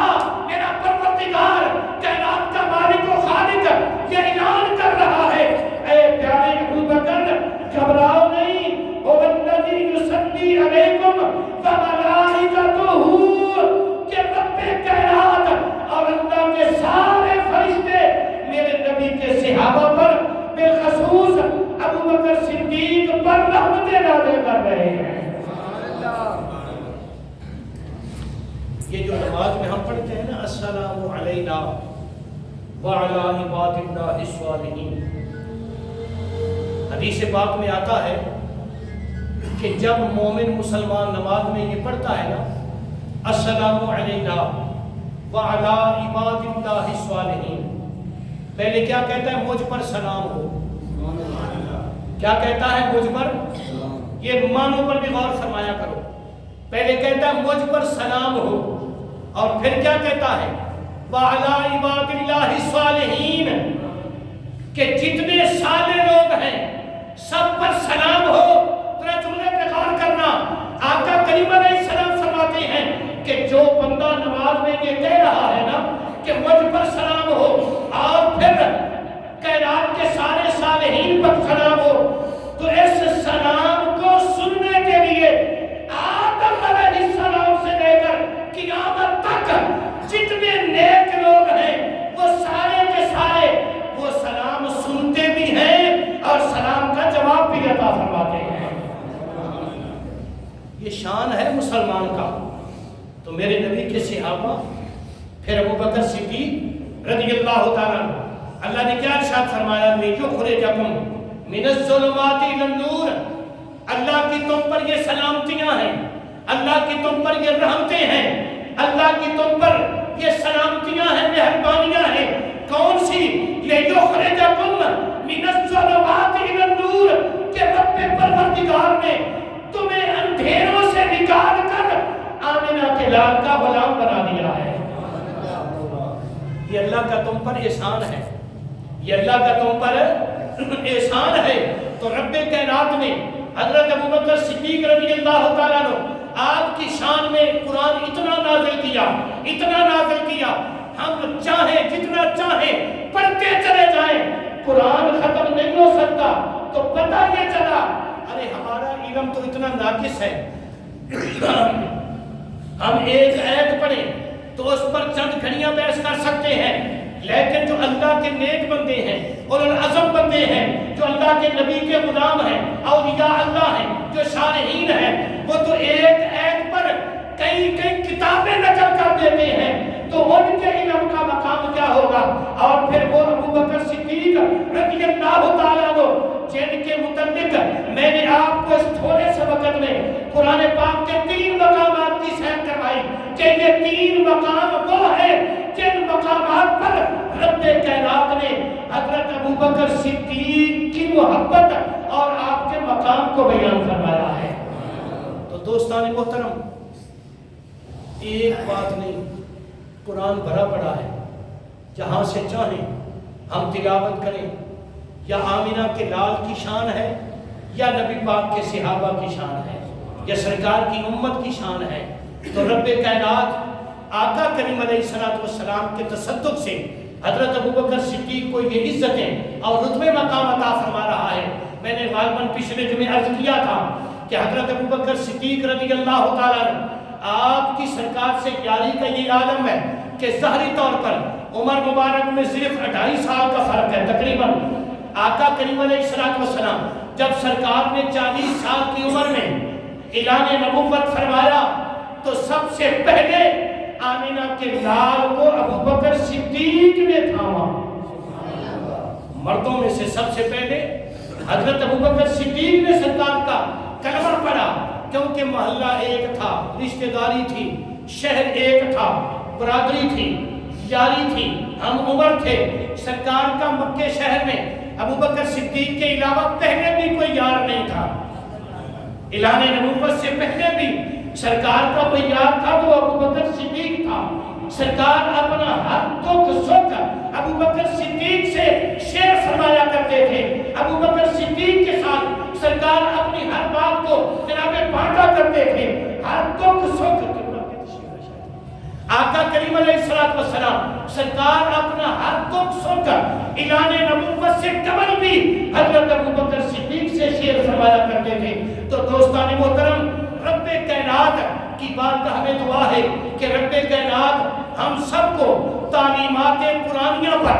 A: میرا پروردگار، کائنات کا مالک و خالق یہ اعلان کر رہا ہے، اے پیارے ابو بکر گھبراؤ نہیں، وَالَّذِي يُصَلِّي عَلَيْكُمْ وَمَلَائِكَتُهُ، کہ رب کائنات اور اللہ کے سارے فرشتے میرے نبی کے صحابہ پر بالخصوص ابو بکر صدیق پر رحمتیں نازل کر رہے ہیں۔ یہ جو نماز میں ہم پڑھتے ہیں نا السلام علینا وعلی عباد اللہ الصالحین، حدیث پاک میں آتا ہے کہ جب مومن مسلمان نماز میں یہ پڑھتا ہے نا السلام علینا وعلی عباد اللہ الصالحین، پہلے کیا کہتا ہے؟ مجھ پر سلام ہو۔ کیا کہتا ہے؟ مجھ پر، یہ معنوں پر بھی غور فرمایا کرو، پہلے کہتا ہے مجھ پر سلام ہو، اور پھر کیا کہتا ہے؟ وعلی عباد اللہ الصالحین، کہ جتنے صالح لوگ ہیں سب پر سلام ہو۔ ذرا جملے پہ غور کرنا، آقا کریم علیہ السلام فرماتے ہیں کہ جو بندہ نماز میں یہ کہہ رہا ہے نا کہ مجھ پر سلام ہو، اور پھر کائنات کے سارے صالحین پر سلام ہو، تو اس سلام کو سننے کے لیے آدم علیہ السلام سے لے کر قیامت تک جتنے نیک لوگ ہیں وہ سارے کے سارے وہ سلام سنتے بھی ہیں اور سلام کا جواب بھی عطا فرماتے ہیں۔ یہ شان ہے مسلمان کا۔ تو میرے نبی کے صحابہ، پھر ابو بکر صدیق رضی اللہ تعالیٰ، اللہ نے کیا ارشاد فرمایا؟ لِيُخْرِجَكُم مِّنَ الظُّلُمَاتِ إِلَى النُّورِ، اللہ کی تم پر یہ سلامتیاں ہیں، اللہ کی تم پر یہ رحمتیں ہیں، اللہ کی تم پر یہ سلامتیاں ہیں، مہربانیاں ہیں۔ کون سی؟ لِيُخْرِجَكُم مِّنَ الظُّلُمَاتِ إِلَى النُّورِ، کہ رب پروردگار نے تمہیں اندھیروں سے نکال کر آمنہ کے لال کا غلام بنا دیا ہے۔ یہ اللہ کا تم پر احسان ہے، یہ اللہ کا تم پر احسان ہے۔ تو رب کائنات نے حضرت ابو بکر صدیق رضی اللہ تعالیٰ عنہ آپ کی شان میں قرآن اتنا نازل کیا، اتنا نازل کیا، ہم چاہیں جتنا چاہیں پڑھتے چلے جائیں قرآن ختم نہیں ہو سکتا۔ تو پتہ یہ چلا، ارے ہمارا علم تو اتنا ناقص ہے، ہم ایک آیت پڑھیں تو اس پر چند گھڑیاں بحث کر سکتے ہیں، لیکن جو اللہ کے نیک بندے ہیں اور العظم بندے ہیں، جو اللہ کے نبی کے غلام ہیں، اولیاء اللہ ہیں، جو صالحین ہیں، وہ تو ایک ایک پر کئی کئی کتابیں نقل کر دیتے ہیں، تو ان کے علم کا مقام کیا ہوگا؟ اور پھر وہ ابو بکر صدیق رضی اللہ تعالیٰ عنہ جن کے متعلق میں نے آپ کو اس تھوڑے سے وقت میں قرآن پاک کے 3 مقامات کی سیر کروائی کہ یہ 3 مقام وہ ہیں جن مقامات پر رب کائنات نے حضرت ابو بکر صدیق کی محبت اور آپ کے مقام کو بیان فرمایا ہے۔ تو دوستان محترم، ایک بات نہیں، قرآن بھرا پڑا ہے، جہاں سے چاہیں ہم تلاوت کریں، یا آمنہ کے لال کی شان ہے، یا نبی پاک کے صحابہ کی شان ہے، یا سرکار کی امت کی شان ہے۔ تو رب کائنات آقا کریم علیہ السلام کے تصدق سے حضرت ابو بکر صدیق کو یہ عزتیں اور رتبے مقام عطا فرما رہا ہے۔ میں نے غالباً پچھلے جمعے عرض کیا تھا کہ حضرت ابو بکر صدیق رضی اللہ تعالیٰ عنہ آپ کی سرکار سے یاری کا یہ عالم ہے کہ ظاہری طور پر عمر مبارک میں صرف 28 سال کا فرق ہے تقریباً۔ آقا کریم علیہ السلام جب سرکار نے 40 سال کی عمر میں اعلان نبوت فرمایا تو سب سے پہلے آمنہ کے لال کو ابو بکر صدیق نے تھاما۔ مردوں میں سے سب سے پہلے حضرت ابو بکر صدیق نے سرکار کا کلمہ پڑھا، کیونکہ محلہ ایک تھا، رشتہ داری تھی، شہر ایک تھا، برادری تھی، یاری تھی، ہم عمر تھے۔ سرکار کا مکہ شہر میں ابو بکر صدیق کے علاوہ پہلے بھی کوئی یار نہیں تھا۔ اعلان نبوت سے پہلے بھی سرکار کا کوئی یار تھا تو ابو بکر صدیق تھا. سرکار اپنا ہر دکھ سکھ ابو بکر صدیق سے شیئر فرمایا کرتے تھے. ابو بکر صدیق کے ساتھ سرکار اپنی ہر بات کو جناب بانٹا کرتے تھے. ہر دکھ سکھ آقا کریم علیہ السلام سرکار اپنا ہر دکھ سکھ اعلان نبوت سے قبل بھی حضرت ابو بکر صدیق سے شیئر فرمایا کرتے تھے. تو دوستان محترم، رب کائنات کی بات کا ہمیں دعا ہے کہ رب کائنات ہم سب کو تعلیمات قرآنیہ پر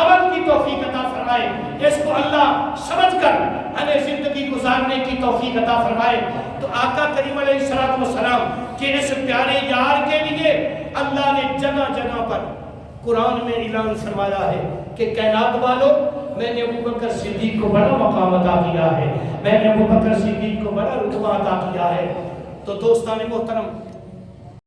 A: عمل کی توفیق عطا فرمائے. اس کو اللہ سمجھ کر ہمیں زندگی گزارنے کی توفیق عطا فرمائے. تو آقا کریم علیہ السلام کے اس پیارے یار کے لیے اللہ نے جگہ جگہ پر قرآن میں اعلان فرمایا ہے کہ کائنات والوں، میں نے ابو بکر صدیق کو بڑا مقام عطا کیا ہے، میں نے ابو بکر صدیق کو بڑا رتبہ عطا کیا ہے. تو دوستان محترم،